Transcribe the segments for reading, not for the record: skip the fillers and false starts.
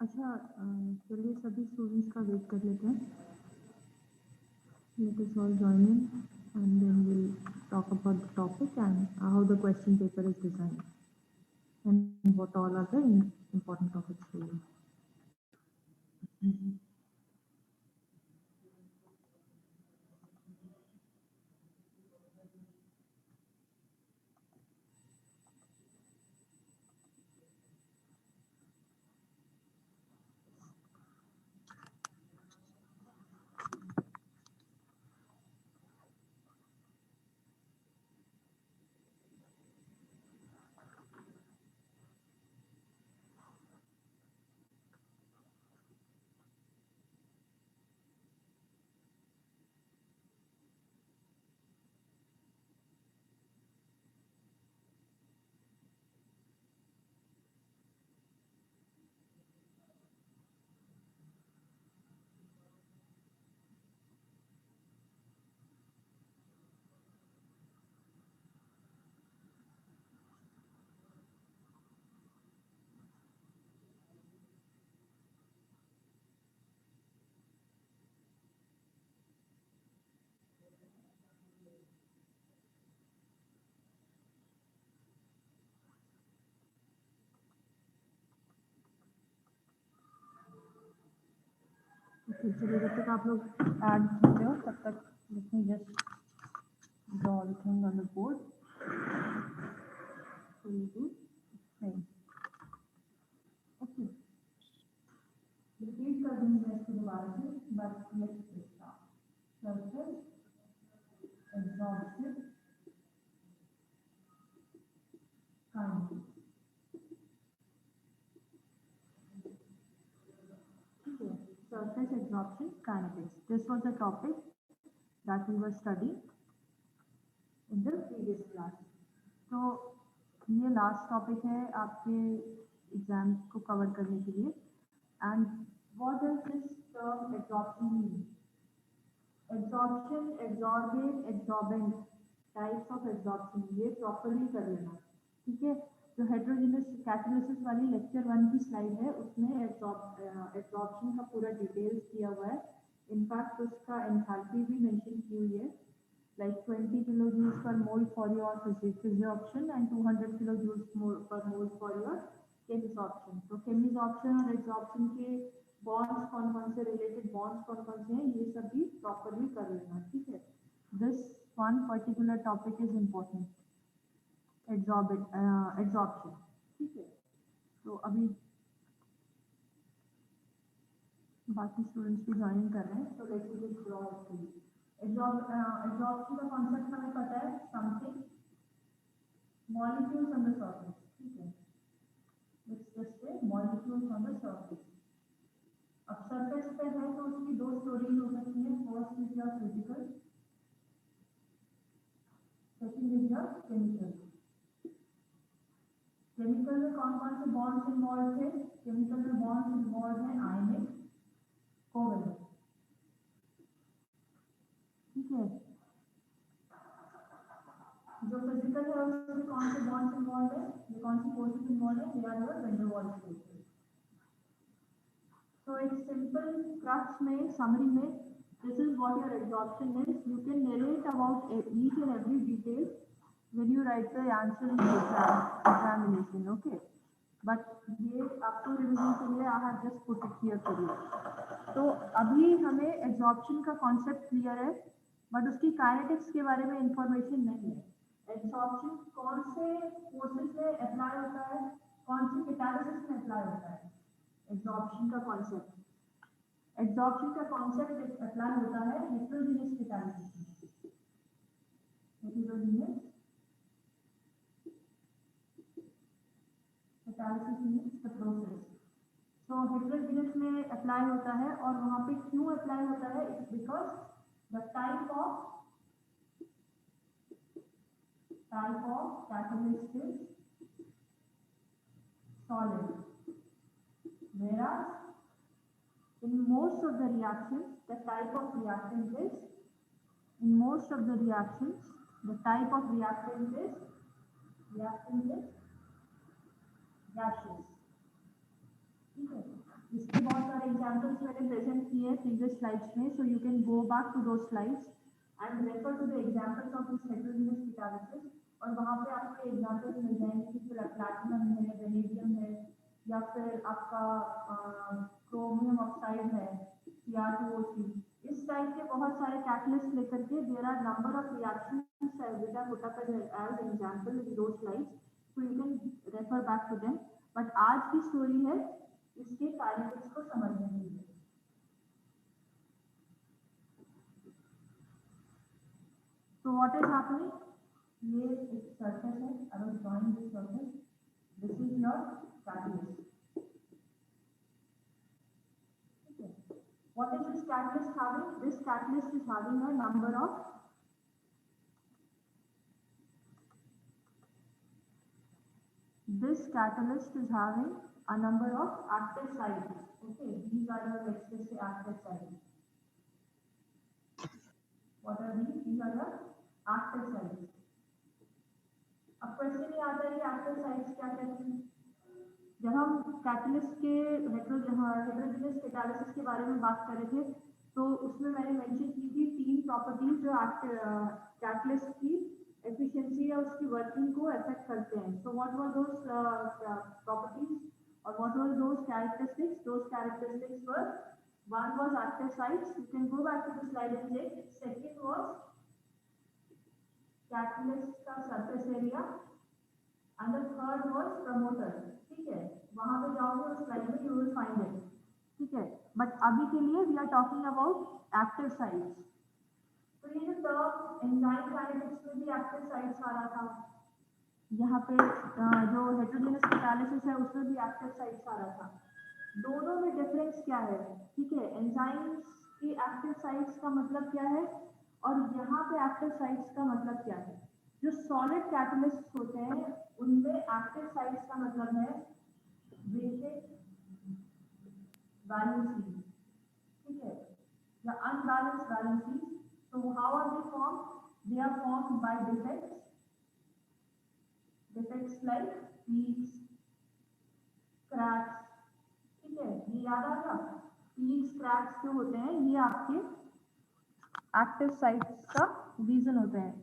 अच्छा, चलिए सभी स्टूडेंट्स का वेट कर लेते हैं. Let us all join in and then we'll talk about the topic and how the question paper is designed and what all are the important topics for you. Okay, चलिए जब तक आप लोग add कीजिए हो तब तक let me just draw the thing on the board. So you do same. Okay. Repeat कर देंगे इसको दोबारा से, but let's start. Surface, absorption, kind. Okay. Surface absorption kinetics. This was the topic that we were studying in the previous class. तो ये last topic है आपके exam को कवर करने के लिए. And what does this term absorption mean? Absorption, absorbent, absorbent, types of absorption, ये properly कर लेना. ठीक है. जो हेटेरोजेनस कैटालिसिस वाली लेक्चर 1 की स्लाइड है उसमें एब्जॉर्प्शन का पूरा डिटेल्स दिया हुआ है. इनफैक्ट उसका एंथैल्पी भी मेंशन की हुई है, like 20 kilojoules per mole for your physisorption and 200 kilojoules per mole for your chemisorption. तो chemisorption और adsorption के bonds कौन-कौन से related bonds कौन-कौन से हैं ये सब भी properly कर लेना. ठीक है. This one particular topic is important. Adsorption. ठीक है. तो अभी बाकी स्टूडेंट्स भी ज्वाइन कर रहे हैं. तो let's just draw it. Absorption का कॉन्सेप्ट हमें पता है, something molecules on the surface. ठीक है. Let's just say molecules on the surface. अब सरफेस पे है तो उसकी दो स्टोरीज हो सकती है. First is your physical, second is your chemical. Chemical में कौन कौन से बॉन्ड्स इन्वॉल्व थे? केमिकल में बॉन्ड्स इन्वॉल्व है आयनिक, कोवेलेंट. ठीक है. जो फिजिकल है उसमें कौन से बॉन्ड्स इन्वॉल्व है, ये कौन सी फोर्सेस इन्वॉल्व है? They are your van der Waals forces. तो एक सिंपल क्रक्स में समरी में this is what your absorption is. You can narrate about each and every detail when you write the answer in examination. Okay. But ये आपको revision के लिए I have just put it here for you. तो अभी हमें absorption का concept clear है but उसकी काइनेटिक्स के बारे में इंफॉर्मेशन नहीं है. एब्जॉर्प्शन कौन से फोर्सेस में अप्लाई होता है, कौन सी कैटालिसिस में अप्लाई होता है? एब्जॉर्प्शन का कॉन्सेप्ट अप्लाई होता है हेटेरोजेनस कैटालिसिस में. Heterogeneous catalysis means the process. तो हेटेरोजेनस में अप्लाई होता है और वहाँ पे क्यों अप्लाई होता है? It's because the type of catalyst is solid, whereas in most of the reactions the type of reactant is gaseous. ठीक है. एग्जाम्पल्स मैंने प्रेजेंट किए हैं प्रीवियस स्लाइड्स में, so you can go back to those slides and refer to the examples of this heterogeneous catalysis, और वहाँ पे आपको एग्जाम्पल्स मिल जाएंगे कि प्लैटिनम है, वेनेडियम है, या फिर आपका क्रोमियम ऑक्साइड है, Cr2O3, इस टाइप के बहुत सारे कैटलिस्ट लेकर के there are number of reactions which are put up as example in those slides, so you can refer back to them. But आज की स्टोरी है इसके काइनेटिक्स को समझने के लिए। So what is happening? ये एक surface है, I will join this surface. This is your catalyst. Okay. What is this catalyst having? This catalyst is having a number of active sites. Okay, these are your, let's just say, active sites. What are these? These are your active sites. अब question ये आता है कि active sites क्या कहते हैं। जब हम कैटलिस्ट के हेटेरोजेनस कैटालिसिस के बारे में बात कर रहे थे, तो उसमें मैंने मेंशन की थी 3 प्रॉपर्टीज जो कैटलिस्ट की एफिशिएंसी या उसकी वर्किंग को अफेक्ट करते हैं। So what were those properties और what were those characteristics? Those characteristics were, one was active sites, you can go back to the slide and check. Second was catalyst का surface area and the third was promoter. ठीक है, वहां पे जाओगे उस slide में you will find it. ठीक है, बट अभी के लिए we are talking about active sites. तो ये जो टर्म एंजाइम काइनेटिक्स में भी एक्टिव साइट्स आ रहा था, यहाँ पे जो हेटेरोजेनस कैटालिसिस है उसमें भी एक्टिव साइट्स आ रहा था। दोनों में डिफरेंस क्या है? ठीक है, एंजाइम्स की एक्टिव साइट्स का मतलब क्या है और यहाँ पे एक्टिव साइट्स का मतलब क्या है? जो सॉलिड कैटलिस्ट होते हैं उनमें एक्टिव साइट्स का मतलब है बेसिक वैलेंसी, ठीक है, या अनबैलेंस्ड वैलेंसी। तो how are they form? They are form by defects like peaks, cracks. ठीक है, ये याद आ गया? पीक्स, क्रैक्स जो होते हैं ये आपके एक्टिव साइट्स का रीजन होते हैं।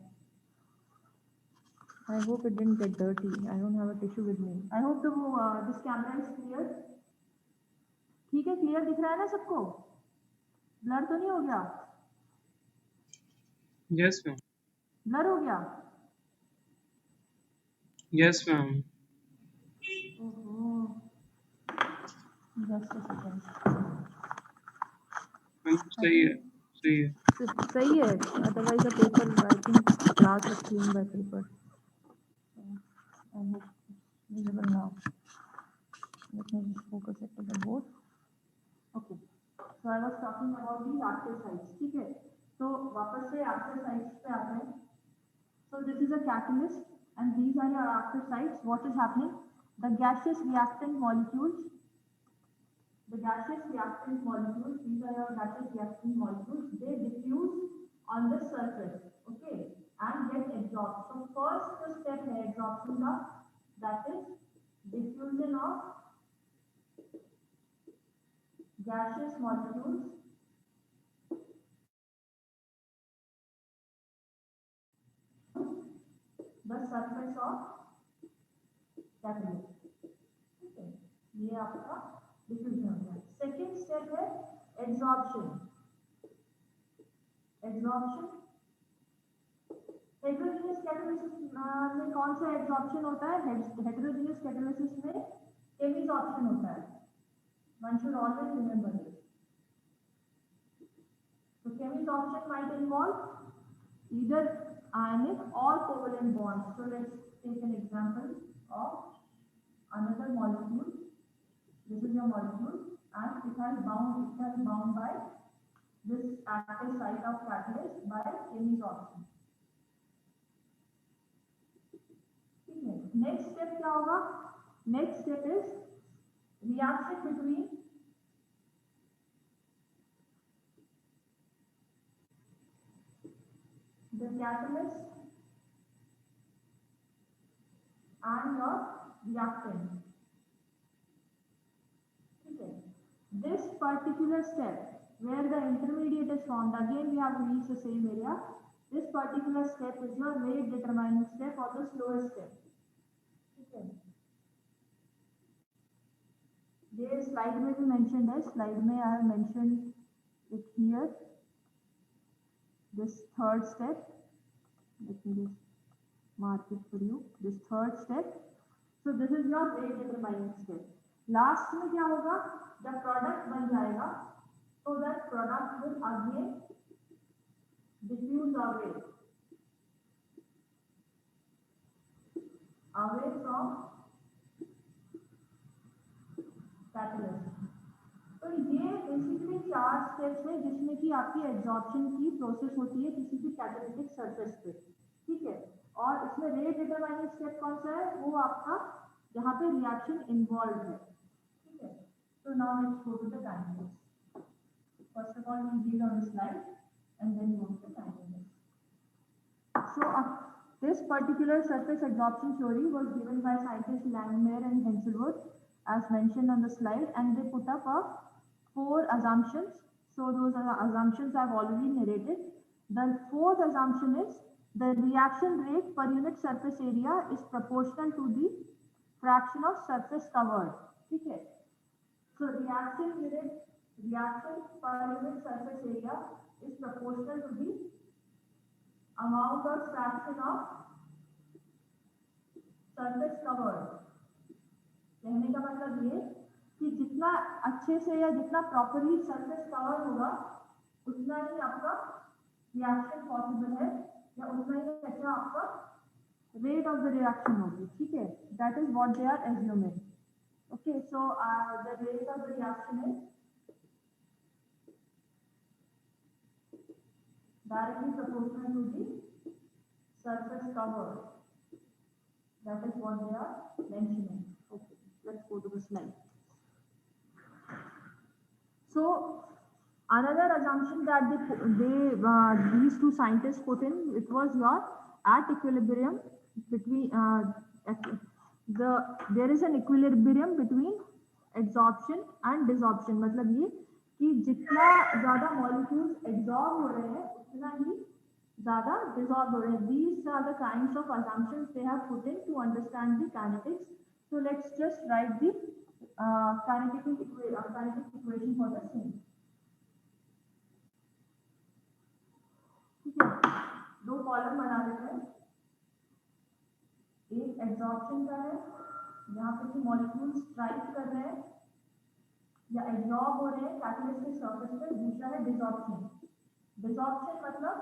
I hope it didn't get dirty. I don't have a tissue with me. I hope this camera is clear. ठीक है, क्लियर दिख रहा है ना सबको? ब्लर तो नहीं हो गया? Yes, ma'am. ब्लर हो गया? Yes, ma'am. ओहो, just a second. सही है, सही है। सही है, otherwise the paper, I think class was cleaned by paper. I hope it's visible now. Let me just focus it to the board. Okay, so I was talking about the active sites. ठीक है, तो वापस से active sites पे आते हैं। So this is a catalyst and these are your active sites. What is happening? The gaseous reactant molecules, these are your gaseous reactant molecules, they diffuse on the surface, okay, and get absorbed. So first the step है absorption का, that is diffusion of gaseous molecules the surface of catalyst. ठीक है, ये आपका diffusion हो गया। Second step है absorption. Heterogeneous catalysis में कौन सा एब्जॉर्प्शन होता है? हेटेरोजेनस कैटालिसिस में केमिसॉर्प्शन होता है। One should always remember this. तो chemisorption might involve either ionic or covalent bonds. So let's take an example of another molecule. This is your molecule and it has bound by this active site of catalyst by chemisoption. ठीक है, next step क्या होगा? Next step is reaction between the catalyst and your reactant. ठीक है, this particular step where the intermediate is formed, again we have to reach the same area. This particular step is your rate determining step or the slowest step. Okay. This slide may be mentioned as slide may I have mentioned it here. This third step. Let me just mark it for you. This third step. So this is your rate determining step. Last में क्या होगा? जब product बन जाएगा, so that product will again diffuse away from catalyst. तो ये basically 4 steps है जिसमें कि आपकी एब्जॉर्प्शन की प्रोसेस होती है किसी भी कैटालिटिक सरफेस पे, ठीक है। और इसमें रेट डिटरमाइनिंग स्टेप कौन सा है? वो आपका जहाँ पे रिएक्शन इन्वॉल्व है, ठीक है। तो now let's go to the kinetics. First of all we read on the slide and then go to the kinetics. So this particular surface absorption theory was given by scientists Langmuir and Henselwood as mentioned on the slide, and they put up 4 assumptions. So those assumptions I've already narrated. The fourth assumption is the reaction rate per unit surface area is proportional to the fraction of surface covered. Okay. So reaction per unit surface area is proportional to the amount or fraction of surface covered. कहने का मतलब ये कि जितना अच्छे से या जितना प्रॉपरली सरफेस कवर होगा उतना ही आपका रिएक्शन पॉसिबल है या उतना ही अच्छा आपका रेट ऑफ द रिएक्शन होगी, ठीक है। That is what they are assuming. Okay, so the rate of the reaction is directly proportional to the surface cover. That is what they are mentioning. Okay, let's go to the slide. So another assumption that these two scientists put in, it was your at equilibrium between there is an equilibrium between absorption and desorption. मतलब ये कि जितना ज़्यादा molecules absorb हो रहे हैं उतना ही ज़्यादा डिसॉल्व हो रहे हैं. These are the kinds of assumptions they have put in to understand the kinetics. So let's just write the kinetic equation for the same. ठीक है, 2 कॉलम बना देते हैं. एक एब्जॉर्प्शन का है जहाँ पे कि मॉलिक्यूल्स स्ट्राइक कर रहे हैं या एब्जॉर्ब हो रहे हैं कैटलिस्ट के सरफेस पे. दूसरा है डिसॉर्प्शन. डिसॉर्प्शन मतलब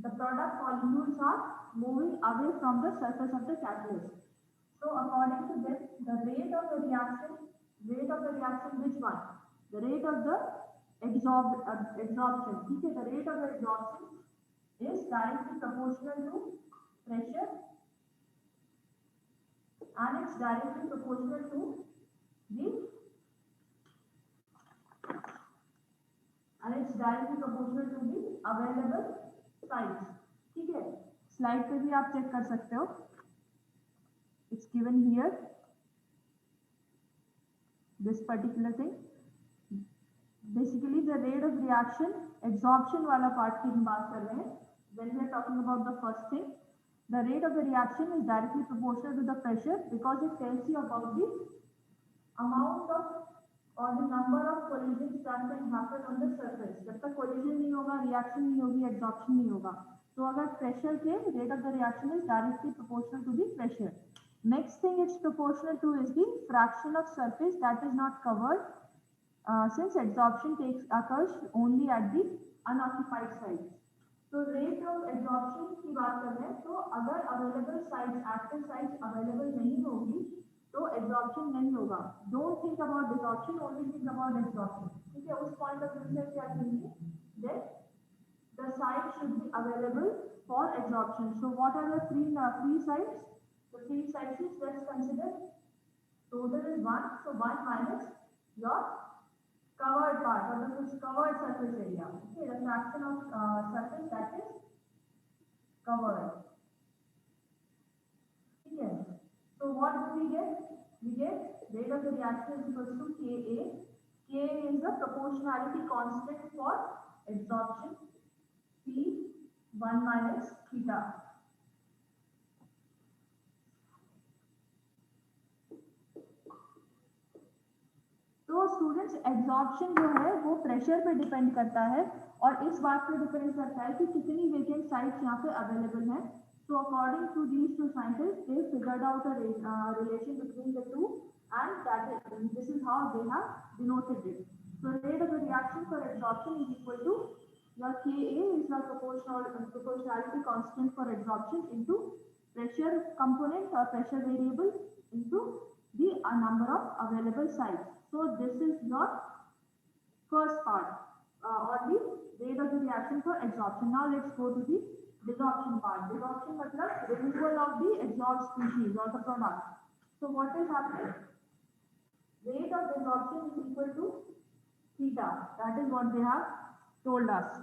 the product molecules are moving away from the surface of the catalyst. So according to this, the rate of the reaction, which one? The rate of the absorption. ठीक है, the rate of the absorption is directly proportional to pressure and it's directly proportional to the available sites. ठीक है, slide पे भी आप check कर सकते हो. It's given here. This particular thing. Basically, the rate of reaction, absorption वाला part की हम बात कर रहे हैं. When we are talking about the first thing, the rate of the reaction is directly proportional to the pressure because it tells you about the amount of or the number of collisions that can happen on the surface. जब तक collision नहीं होगा, reaction नहीं होगी, absorption नहीं होगा. तो अगर pressure के rate of the reaction is directly proportional to the pressure. Next thing it's proportional to is the fraction of surface that is not covered since absorption occurs only at the unoccupied sites. तो rate of absorption की बात कर रहे हैं, तो अगर available sites, active sites available नहीं होगी तो एब्जॉर्प्शन नहीं होगा. Don't think about desorption, only think about absorption. ठीक है, उस पॉइंट ऑफ व्यू से क्या करेंगे, that the site should be available for absorption. So what are the free sites? The free sites is, let's consider total is 1, so 1 minus your covered part or the covered surface area. Okay, the fraction of surface that is covered. ठीक है. So what do we get? We get rate of the reaction is equal to Ka. Ka is the proportionality constant for absorption P1 minus theta. तो students absorption जो है वो pressure पे depend करता है और इस बात पे डिपेंड करता है कि कितनी वेकेंट साइट्स यहाँ पे अवेलेबल हैं. So according to these two scientists, they figured out a relation between the two, and this is how they have denoted it. So rate of the reaction for absorption is equal to your Ka is your proportionality constant for absorption into pressure component or pressure variable into the number of available sites. So this is your first part or the rate of the reaction for absorption. Now let's go to the desorption part. Desorption matlab removal of the adsorbed species or the product. So what is happening? Rate of desorption is equal to theta. That is what they have told us.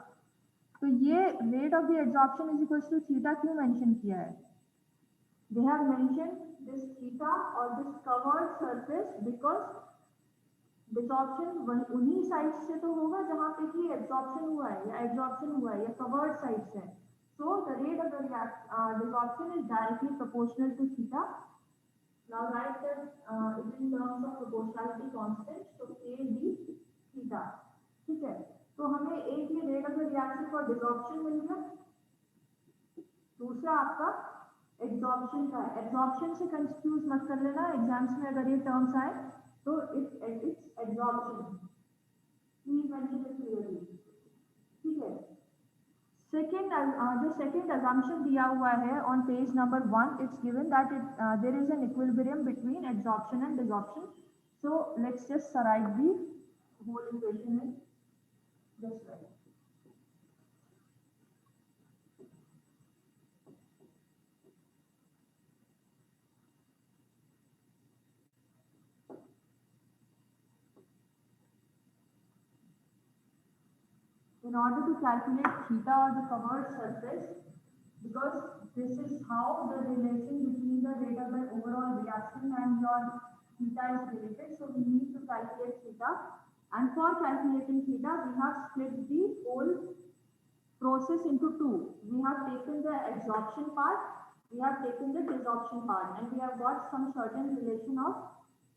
तो ये rate of the adsorption is equal to theta क्यों mention किया है? They have mentioned this theta or this covered surface because desorption उन्हीं sides से तो होगा जहाँ पे कि एब्जॉर्प्शन हुआ है या एब्जॉर्प्शन हुआ है या कवर्ड साइड्स है. So the rate of the desorption is directly proportional to theta. Now write it in terms of proportionality constant, तो के डी थीटा. ठीक है, तो हमें एक ये rate of the reaction for desorption मिल गया. दूसरा आपका एब्जॉर्प्शन का. एब्जॉर्प्शन से कंफ्यूज मत कर लेना, एग्जाम्स में अगर ये टर्म्स आए तो it's absorption. Please mention it clearly. ठीक है. Second, जो second assumption दिया हुआ है on page number 1, it's given that there is an equilibrium between absorption and desorption. So let's just write the whole equation in this way. In order to calculate theta or the covered surface, because this is how the relation between the rate of the overall reaction and your theta is related, so we need to calculate theta. And for calculating theta, we have split the whole process into two. We have taken the absorption part, we have taken the desorption part, and we have got some certain relation of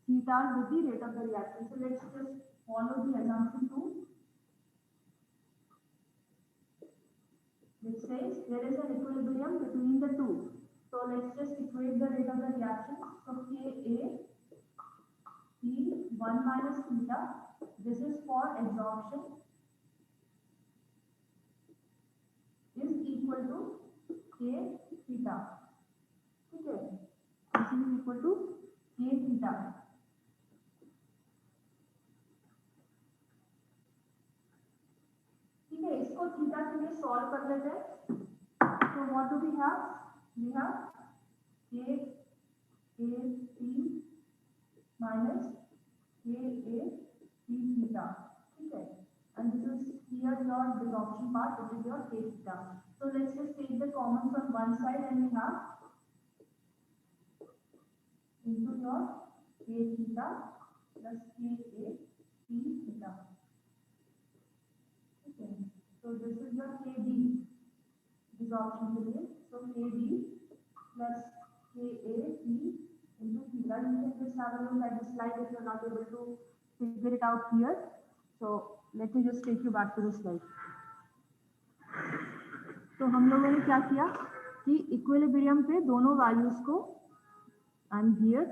theta with the rate of the reaction. So let's just follow the assumption 2. Which says there is an equilibrium between the two. So let's just equate the rate of the reaction. So Ka P1 minus theta. This is for absorption is equal to K theta. ठीक है. This is equal to K theta. ठीक है, इसको theta के लिए solve कर लेते हैं. तो what do we have? We have K A T minus के ए टी थीटा. ठीक है, and this is here your desorption part, which is your K theta. So let's just take the common from one side and we have into your K theta plus K A T theta. So this is your Kd desorption के लिए. So Kd plus Ka P into theta. You can just have a look at the slide if you are not able to figure it out here. So let me just take you back to the slide. तो हम लोगों ने क्या किया कि equilibrium पे दोनों values को एंड हियर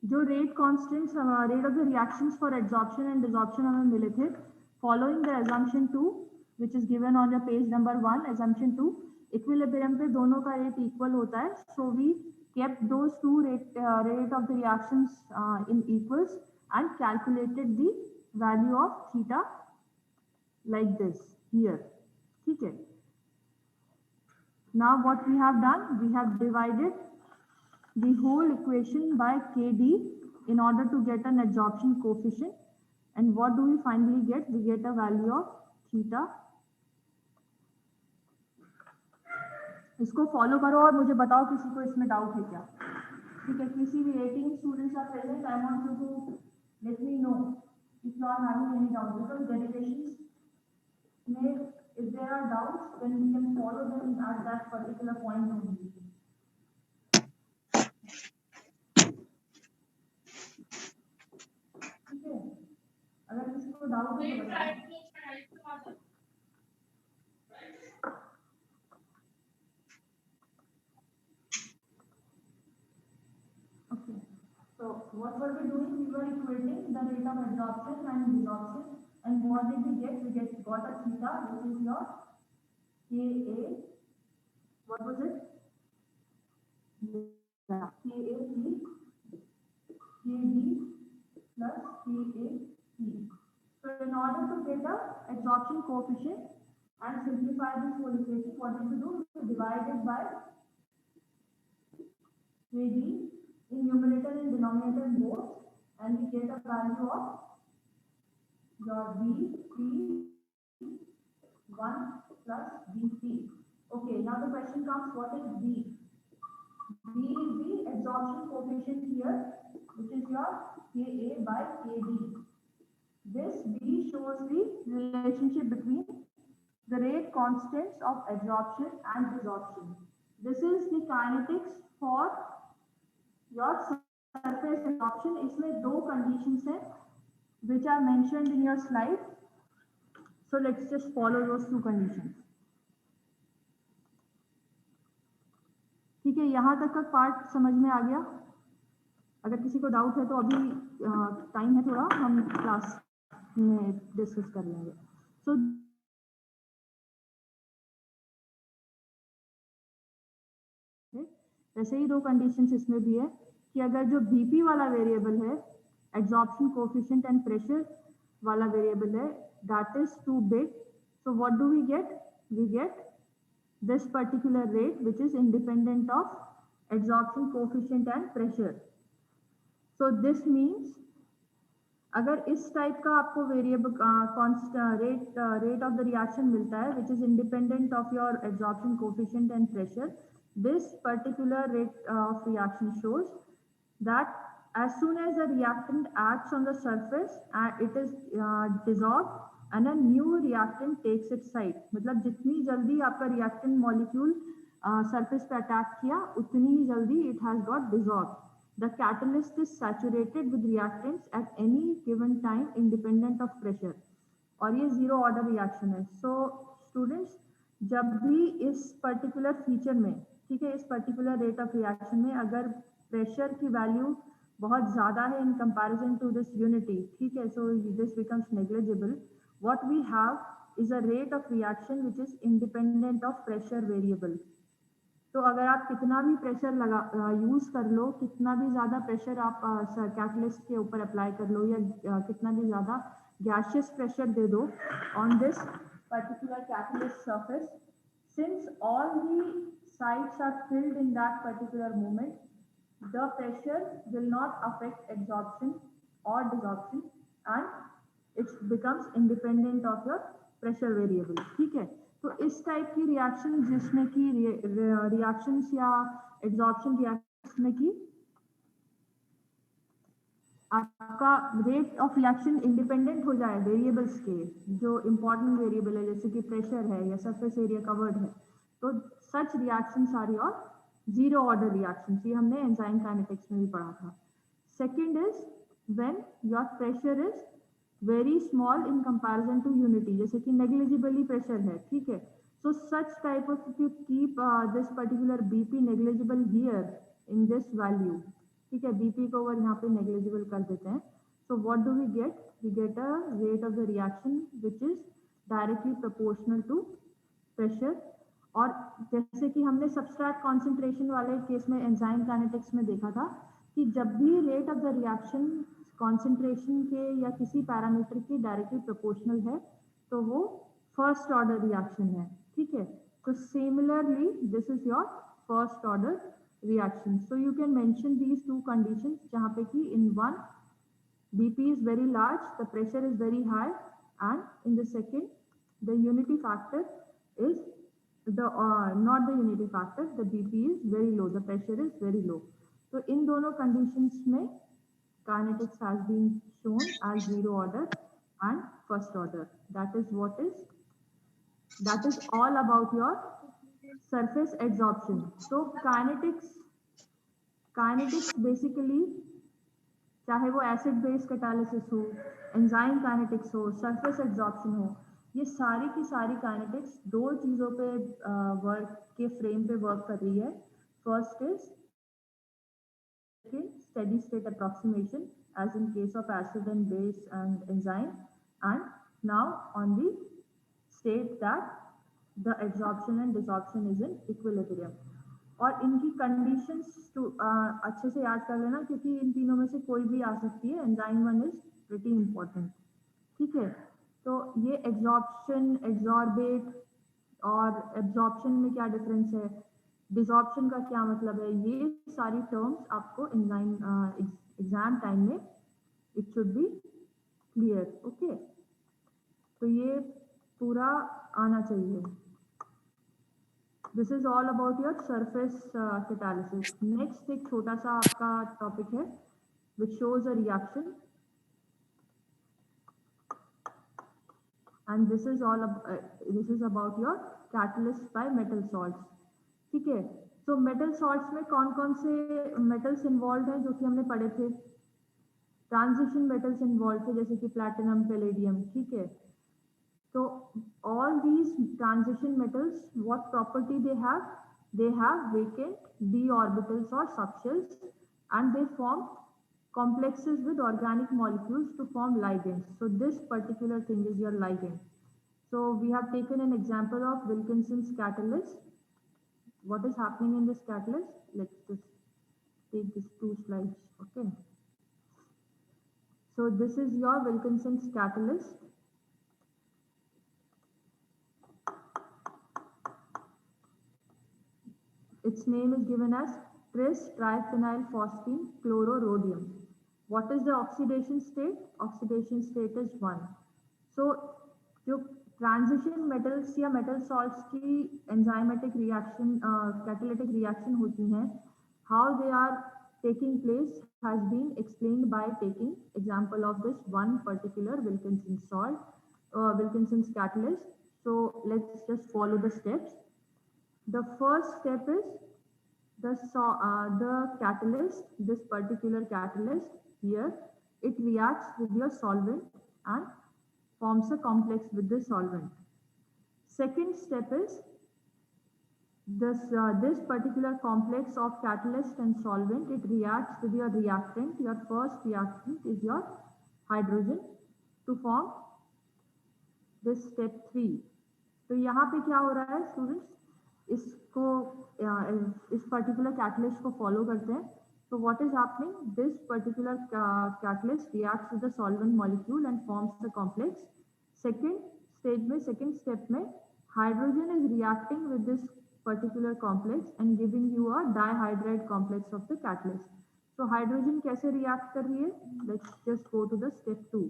जो rate constants rate of the reactions for absorption and desorption हमें मिले थे, following the assumption 2 which is given on your page number 1, assumption 2, equilibrium पे दोनों का rate equal होता है. So we kept those two rate of the reactions in equals and calculated the value of theta like this here. ठीक है. Now what we have done, we have divided the whole equation by Kd in order to get an adsorption coefficient. And what do we finally get? We get a value of theta. इसको follow करो और मुझे बताओ किसी को इसमें doubt है क्या. ठीक है, किसी भी 18 students are present. I want you to let me know if you are having any doubt, because derivations may, if there are doubts, then we can follow them at that particular point only. ठीक है, अगर किसी को doubt हो तो बताइए। Okay. So what were we doing? We were equating the rate of absorption and desorption. And what did we get? We got a theta, which is your Ka. What was it? Yeah. KAP, KB plus KAP. So in order to get the absorption coefficient and simplify this whole equation, what did we do? We divided by KD in numerator and denominator both, and we get a value of your BP1 plus BP. Okay, now the question comes, what is B? B is the absorption coefficient here, which is your Ka by Kd. This B shows the relationship between the rate constants of absorption and desorption. This is the kinetics for your surface absorption. इसमें दो conditions हैं which are mentioned in your slide. So let's just follow those two conditions. ठीक है, यहाँ तक का part समझ में आ गया? अगर किसी को डाउट है तो अभी टाइम है थोड़ा, हम क्लास में डिस्कस कर लेंगे. सो वैसे ही दो कंडीशंस इसमें भी है कि अगर जो बीपी वाला वेरिएबल है, एब्जॉर्प्शन कोएफिशिएंट एंड प्रेशर वाला वेरिएबल है, that is too big, so what do we get? We get this particular rate which is independent of absorption coefficient and pressure. So this means अगर इस type का आपको variable rate of the reaction मिलता है which is independent of your absorption coefficient and pressure, this particular rate of reaction shows that as soon as the reactant acts on the surface and it is dissolved and a new reactant takes its site. मतलब जितनी जल्दी आपका reactant molecule surface पे attack किया उतनी ही जल्दी it has got dissolved. The catalyst is saturated with reactants at any given time independent of pressure. और ये zero order reaction है. So students, जब भी इस particular feature में, ठीक है, इस particular rate of reaction में अगर pressure की value बहुत ज़्यादा है in comparison to this unity, ठीक है, so this becomes negligible. What we have is a rate of reaction which is independent of pressure variable. तो अगर आप कितना भी प्रेशर लगा यूज कर लो, कितना भी ज़्यादा प्रेशर आप कैटलिस्ट के ऊपर अप्लाई कर लो या कितना भी ज़्यादा गैसियस प्रेशर दे दो on this particular catalyst surface, since all the sides are filled in that particular moment, the pressure will not affect absorption or desorption and it becomes independent of your pressure variable. ठीक है, तो इस type की reaction जिसमें कि reactions या absorption reaction में की आपका रेट ऑफ रिएक्शन इंडिपेंडेंट हो जाए वेरिएबल्स के, जो इंपॉर्टेंट वेरिएबल है जैसे कि प्रेशर है या सरफेस एरिया कवर्ड है, तो such reactions are your zero order reactions. ये हमने एंजाइम काइनेटिक्स में भी पढ़ा था. Second is when your pressure is very small in comparison to unity, जैसे कि नेग्लिजिबली प्रेशर है, ठीक है, so such type of if you keep this particular BP negligible here in this value, ठीक है, बीपी को अगर यहाँ पे नेग्लिजिबल कर देते हैं, so what do we get a rate of the reaction which is directly proportional to pressure. और जैसे कि हमने सबस्ट्रैट कॉन्सेंट्रेशन वाले केस में एंजाइम काइनेटिक्स में देखा था कि जब भी rate of the reaction concentration के या किसी पैरामीटर के डायरेक्टली प्रोपोर्शनल है तो वो फर्स्ट ऑर्डर रिएक्शन है, ठीक है. तो similarly this is your first order reaction. So you can mention these two conditions जहाँ पे कि in one BP is very large, the pressure is very high, and in the second the unity factor is not the unity factor, the BP is very low, the pressure is very low. So in दोनों conditions में kinetics has been shown as zero order and first order. That is all about your surface adsorption. So kinetics basically, चाहे वो acid base catalysis हो, enzyme kinetics हो, surface absorption हो, ये सारी की सारी काइनेटिक्स दो चीज़ों पे वर्क के फ्रेम पे वर्क कर रही है. First is steady state approximation as in case of acid and base and enzyme, and now on the state that the adsorption and desorption is in equilibrium. और इनकी कंडीशंस अच्छे से याद कर लेना, क्योंकि इन तीनों में से कोई भी आ सकती है. Enzyme one is pretty important. ठीक है, तो ये एब्जॉर्प्शन, एब्जॉर्बेट और एब्जॉर्प्शन में क्या डिफरेंस है, डिसॉर्प्शन का क्या मतलब है, ये सारी टर्म्स आपको एग्जाम टाइम में it should be clear. Okay, तो ये पूरा आना चाहिए. This is all about your surface catalysis. Next एक छोटा सा आपका टॉपिक है which shows a reaction, and this is about your catalyst by metal salts. ठीक है, तो मेटल सॉल्ट्स में कौन कौन से मेटल्स इन्वॉल्व हैं जो कि हमने पढ़े थे. ट्रांजिशन मेटल्स इन्वॉल्व थे जैसे कि प्लैटिनम, पैलेडियम. ठीक है, so all these transition metals, what property they have? They have vacant d orbitals or subshells, and they form complexes with organic molecules to form ligands. So this particular thing is your ligand. So we have taken an example of Wilkinson's catalyst. What is happening in this catalyst? Let's just take these two slides. Okay, so this is your Wilkinson's catalyst. Its name is given as tris-triphenylphosphine chlororhodium. What is the oxidation state? Oxidation state is 1. So जो transition metals या metal salts की enzymatic reaction, catalytic reaction होती हैं, how they are taking place has been explained by taking example of this one particular Wilkinson salt, Wilkinson's catalyst. So let's just follow the steps. The first step is the catalyst, this particular catalyst here, it reacts with your solvent and forms a complex with the solvent. Second step is this particular complex of catalyst and solvent, it reacts with your reactant. Your first reactant is your hydrogen to form this step 3. तो यहाँ पे क्या हो रहा है students, इसको इस particular catalyst को फॉलो करते हैं. तो what is happening, this particular catalyst reacts with the solvent molecule and forms the complex. Second step में hydrogen is reacting with this particular complex and giving you a dihydride complex of the catalyst. So hydrogen कैसे react कर रही है, let's just go to the step 2.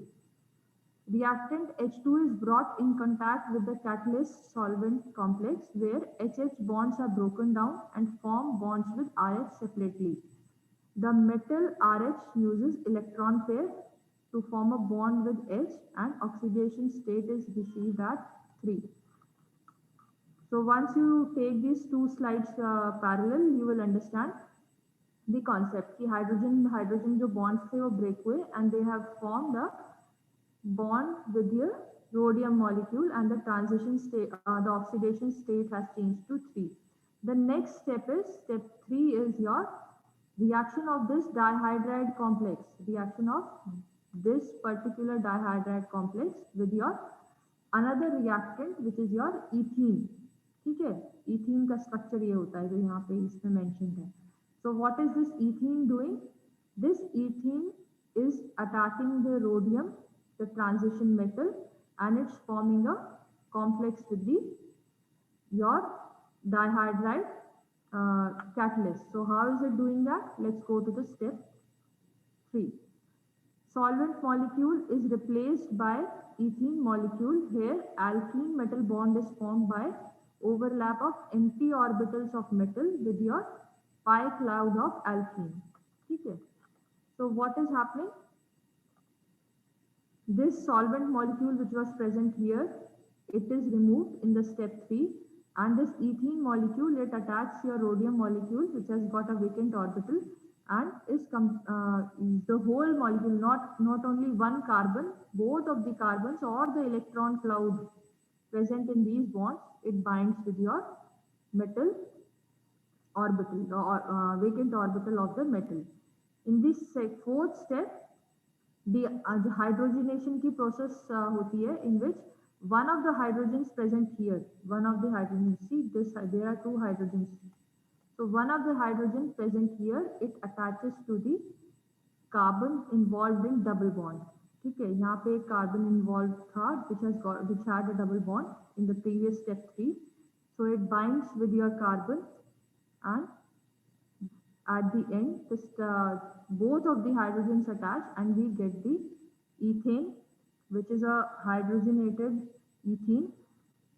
Reactant H2 is brought in contact with the catalyst solvent complex where HH bonds are broken down and form bonds with RH separately. The metal RH uses electron pair to form a bond with H and oxidation state is received at 3. So once you take these two slides parallel, you will understand the concept कि hydrogen जो bonds थे वो break हुए and they have formed a bond with the rhodium molecule and the transition state, the oxidation state has changed to 3. The next step is step 3 is your reaction of this dihydride complex, reaction of this particular dihydride complex with your another reactant which is your ethene. ठीक है, ethene का structure ये होता है जो यहाँ पे इसमें मेंशन्ड है. So what is this ethene doing? This ethene is attacking the rhodium, the transition metal, and it's forming a complex with the your dihydride catalyst. So how is it doing that? Let's go to the step 3. Solvent molecule is replaced by ethene molecule. Here alkene metal bond is formed by overlap of empty orbitals of metal with your pi cloud of alkene. ठीक है, so what is happening? This solvent molecule which was present here, it is removed in the step 3, and this ethene molecule, it attacks your rhodium molecule which has got a vacant orbital, and is the whole molecule, not only one carbon, both of the carbons or the electron cloud present in these bonds, it binds with your metal orbital or vacant orbital of the metal. In this fourth step, the hydrogenation की process होती है, in which one of the hydrogens present here, one of the hydrogens, see this, there are two hydrogens, so one of the hydrogen present here, it attaches to the carbon involved in double bond. ठीक है, यहाँ पे एक carbon involved था which had a double bond in the previous step 3, so it binds with your carbon, and at the end, both of the hydrogens attach, and we get the ethane, which is a hydrogenated ethene,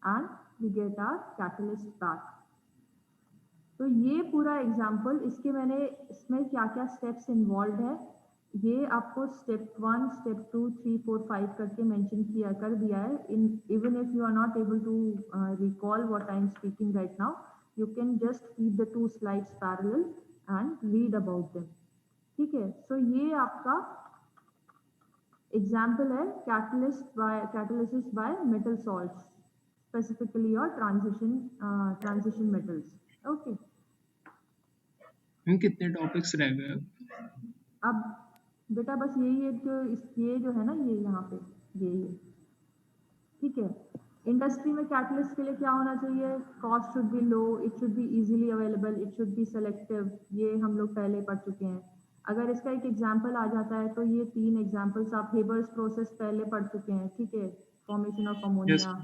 and we get our catalyst back. तो ये पूरा example, इसमें क्या क्या steps involve है, ये आपको step 1, step 2, 3, 4, 5 करके मेंशन कर दिया है. Even if you are not able to recall what I am speaking right now, you can just keep the 2 slides parallel and read about them. ठीक है, so ये आपका एग्जाम्पल है catalysis by metal salts, specifically your transition metals. Okay. हम कितने topics रह गए? अब बेटा बस यही है, ये जो है ना, ये यहाँ पे ये ठीक है. इंडस्ट्री में कैटलिस्ट के लिए क्या होना चाहिए? Cost should be low, it should be easily available, it should be selective. ये हम लोग पहले पढ़ चुके हैं. अगर इसका एक एग्जांपल आ जाता है तो ये 3 एग्जांपल्स आप हेबर्स प्रोसेस पहले पढ़ चुके हैं. ठीक है, formation of ammonia,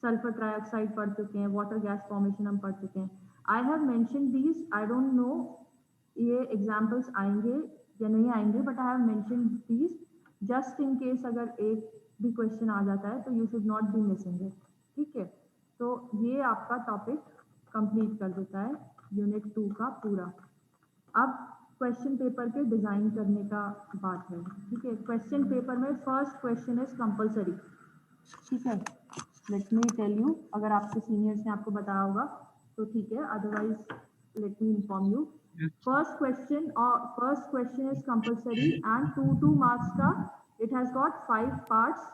sulphur trioxide पढ़ चुके हैं, वाटर गैस फॉर्मेशन हम पढ़ चुके हैं. I have mention these, I don't know ये एग्जांपल्स आएंगे या नहीं आएंगे, but I have mention these just in case अगर एक भी क्वेश्चन आ जाता है तो you should not be missing it. ठीक है, तो ये आपका टॉपिक कंप्लीट कर देता है यूनिट 2 का पूरा. अब क्वेश्चन पेपर के डिजाइन करने का बात है. ठीक है, क्वेश्चन पेपर में फर्स्ट क्वेश्चन इज कंपलसरी. ठीक है, लेट मी टेल यू, अगर आपके सीनियर्स ने आपको बताया होगा तो ठीक है, otherwise let me inform you. First question is compulsory and 2 marks का. It has got 5 parts,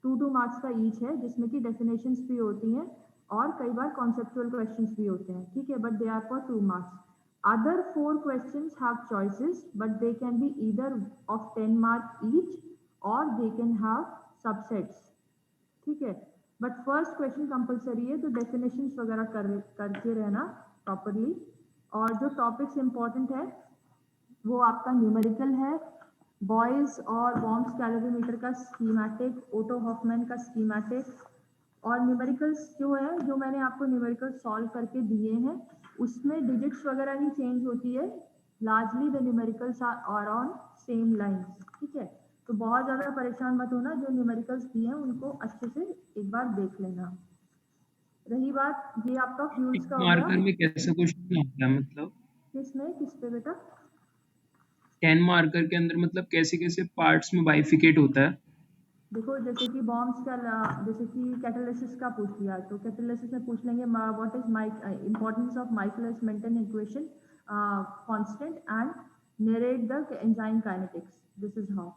2 marks का ईच है, जिसमें कि डेफिनेशंस भी होती हैं और कई बार कॉन्सेप्चुअल क्वेश्चंस भी होते हैं. ठीक है, but they are for 2 marks. Other 4 questions have choices, but they can be either of 10 mark each or they can have subsets. ठीक है, बट फर्स्ट क्वेश्चन कंपलसरी है, तो डेफिनेशंस वगैरह करके रहना प्रॉपरली. और जो टॉपिक्स इंपॉर्टेंट है वो आपका न्यूमेरिकल है, बॉयज और वॉर्म्स कैलोरीमीटर का स्कीमेटिक, ओटो हॉफमैन का स्कीमेटिक, और न्यूमेरिकल्स जो है, जो मैंने आपको न्यूमेरिकल सॉल्व करके दिए हैं, उसमें डिजिट्स वगैरह ही चेंज होती है. Largely the numericals are on same lines. ठीक है, तो बहुत ज़्यादा परेशान मत होना, जो न्यूमेरिकल्स दिए हैं उनको अच्छे से एक बार देख लेना. रही बात, ये आपका फ्यूल्स का हो गया. मार्कर में कैसे क्वेश्चन होता है, मतलब किस पे बेटा? 10 मार्कर के अंदर मतलब कैसे कैसे पार्ट्स में बाइफिकेट होता है? देखो, जैसे कि बॉम्ब्स का, जैसे कि कैटालिसिस का पूछ लिया, तो कैटालिसिस में पूछ लेंगे what is importance of Michaelis Menten equation constant and narrate the enzyme kinetics. This is how.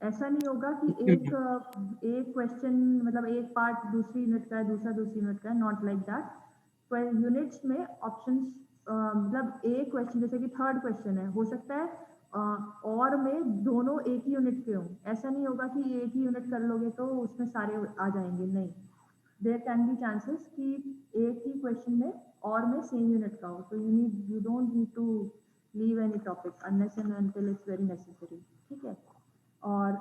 ऐसा नहीं होगा कि एक क्वेश्चन, मतलब एक पार्ट दूसरी यूनिट का है, दूसरा दूसरी यूनिट का है, नॉट लाइक दैट. यूनिट्स में ऑप्शंस, मतलब एक क्वेश्चन, जैसे कि थर्ड क्वेश्चन है, हो सकता है और में दोनों एक ही यूनिट के हों. ऐसा नहीं होगा कि एक ही यूनिट कर लोगे तो उसमें सारे आ जाएंगे, नहीं. देयर कैन बी चांसेस कि एक ही क्वेश्चन में और में सेम यूनिट का हो, तो you don't need to leave any topic unless and until it's very necessary. ठीक है, और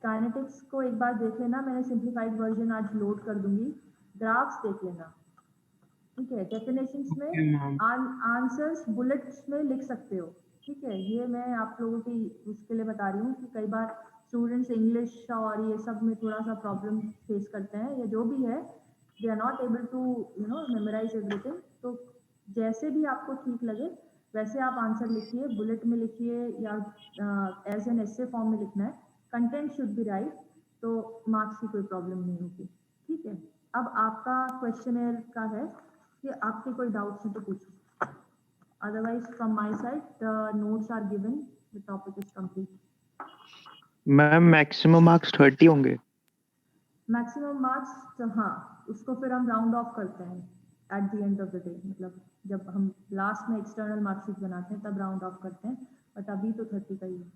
काइनेटिक्स को एक बार देख लेना, मैंने सिंप्लीफाइड वर्जन आज लोड कर दूंगी, ग्राफ्स देख लेना. ठीक है, डेफिनेशंस में आंसर्स बुलेट्स में लिख सकते हो. ठीक है, ये मैं आप लोगों की उसके लिए बता रही हूँ कि कई बार स्टूडेंट्स इंग्लिश और ये सब में थोड़ा सा प्रॉब्लम फेस करते हैं, या जो भी है, they are not able to memorise everything. तो जैसे भी आपको ठीक लगे वैसे आप आंसर लिखिए, बुलेट में लिखिए या एज एन एसे फॉर्म में लिखना है, कंटेंट शुड बी राइट, तो मार्क्स की कोई प्रॉब्लम नहीं होगी, ठीक है। अब आपका क्वेश्चनर का है कि आपके कोई डाउट्स हैं तो पूछो, otherwise from my side the notes are given, the topic is complete. Ma'am maximum marks 30 होंगे? मैक्सिमम मार्क्स, हाँ, उसको फिर हम राउंड ऑफ करते हैं at the end of the day, मतलब जब हम लास्ट में एक्सटर्नल मार्कशीट बनाते हैं तब राउंड ऑफ करते हैं, बट अभी तो 30 का ही है।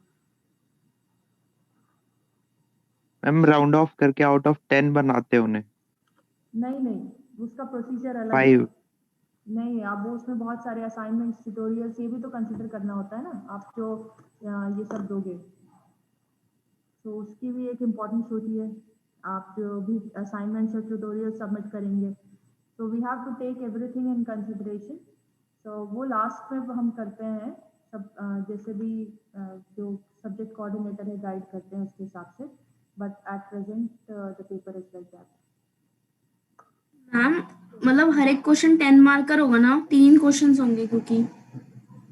मैम राउंड ऑफ करके आउट ऑफ 10 बनाते हैं उन्हें? नहीं, उसका प्रोसीजर अलग है। 5? नहीं, आप वो उसमें बहुत सारे असाइनमेंट्स, ट्यूटोरियल्स, ये भी तो कंसिडर करना होता है ना, आप जो ये सब दोगे, तो उसकी भी एक इम्पोर्टेंस होती है। आप जो भी असाइनमेंट्स और ट्यूटोरियल सबमिट करेंगे, तो we have to take everything in consideration. तो वो लास्ट में हम करते हैं सब, जैसे भी जो सब्जेक्ट कोऑर्डिनेटर है गाइड करते हैं उसके हिसाब से, but at present the paper is like that. Ma'am मतलब हर एक क्वेश्चन 10 मार्कर होगा ना? 3 क्वेश्चंस होंगे क्योंकि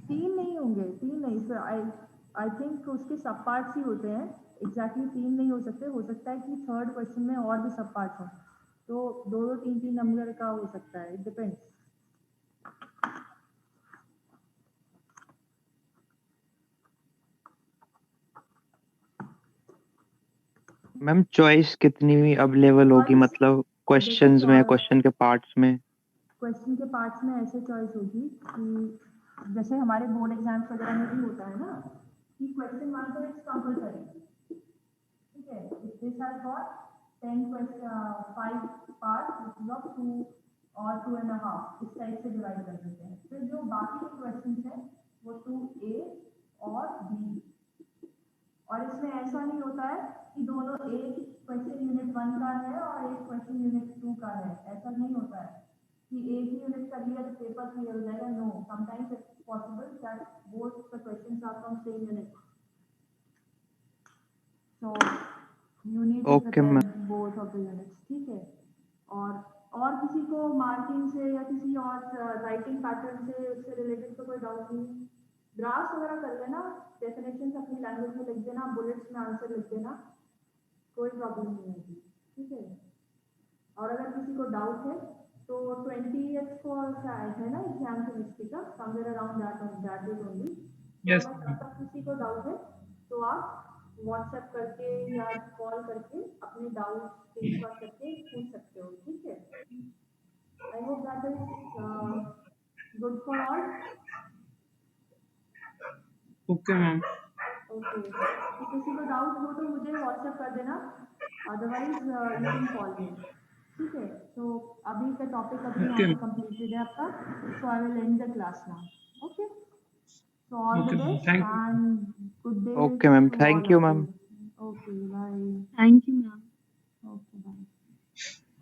3 नहीं होंगे, 3 नहीं, फिर आई थिंक उसके सब पार्ट्स ही होते हैं, एग्जैक्टली 3 नहीं हो सकते, हो सकता है कि थर्ड क्वेश्चन में और भी सब पार्ट्स हों, तो 2-3 नंबर का हो सकता है, इट डिपेंड्स। मैम चॉइस कितनी अवेलेबल होगी, Choice, मतलब क्वेश्चंस में, क्वेश्चन के पार्ट्स में? क्वेश्चन के पार्ट्स में ऐसे चॉइस होगी कि जैसे हमारे बोर्ड एग्जाम्स वगैरह में भी होता है ना कि क्वेश्चन आंसर इज कंपलसरी, ठीक है। This has got 10 question, 5 parts which is of 2 और 2.5, इस टाइप से डिवाइड कर देते हैं। फिर जो बाकी के क्वेश्चन हैं वो 2A और B, और इसमें ऐसा नहीं होता है कि दोनों एक क्वेश्चन यूनिट 1 का है और एक क्वेश्चन यूनिट 2 का है, ऐसा नहीं होता है कि एक ही यूनिट कर लिया तो पेपर क्लियर हो जाएगा। No, sometimes it's possible that both the questions are from same unit, so you need to Okay, prepare ma'am. Both of the units, ठीक है। और किसी को मार्किंग से या किसी और राइटिंग पैटर्न से उससे रिलेटेड तो कोई डाउट नहीं है। ग्राफ्स वगैरह कर लेना, डेफिनेशंस अपनी लैंग्वेज में लिख देना, बुलेट्स में आंसर लिख देना, कोई प्रॉब्लम नहीं होगी, ठीक है। और अगर किसी को डाउट है तो 20th को शायद है ना एग्जाम केमिस्ट्री का, somewhere around that date only. Yes, अगर तब तक किसी को डाउट है तो आप व्हाट्सएप करके या कॉल करके अपने डाउट स्क्रीनशॉट करके पूछ सकते हो, ठीक है। I hope that is good for all. Okay ma'am. Okay, तो किसी को डाउट हो तो मुझे व्हाट्सएप कर देना, अदरवाइज यू कैन कॉल मी, ठीक है। तो अभी का टॉपिक अभी यहाँ पे कंप्लीटेड है आपका, so I will end the class now. Okay, so all the Okay, ma'am. Best Thank you. And good day. Okay, ma'am. Thank you, ma'am. Okay, bye. Thank you ma'am. Okay, bye.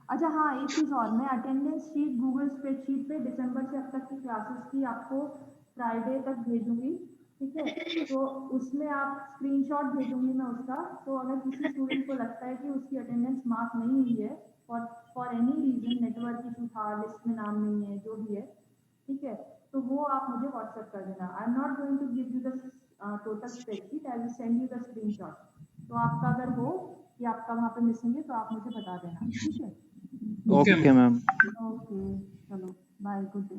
अच्छा हाँ, एक चीज़ और, मैं attendance sheet Google spreadsheet पे दिसंबर से अब तक की क्लासेस की आपको फ्राइडे तक भेजूंगी, ठीक है। तो उसमें आप स्क्रीनशॉट भेजूंगी मैं उसका, तो अगर किसी स्टूडेंट को लगता है कि उसकी अटेंडेंस मार्क नहीं हुई है for any reason, network issue था, लिस्ट में नाम नहीं है, जो भी है, ठीक है, तो वो आप मुझे व्हाट्सएप कर देना। I am not going to give you the total spreadsheet, I will send you the screenshot. तो आपका अगर हो कि आपका वहाँ पे मिसिंग है तो आप मुझे बता देना, ठीक है। Okay, Okay, ma'am. ओके, चलो, बाय, गुड डे।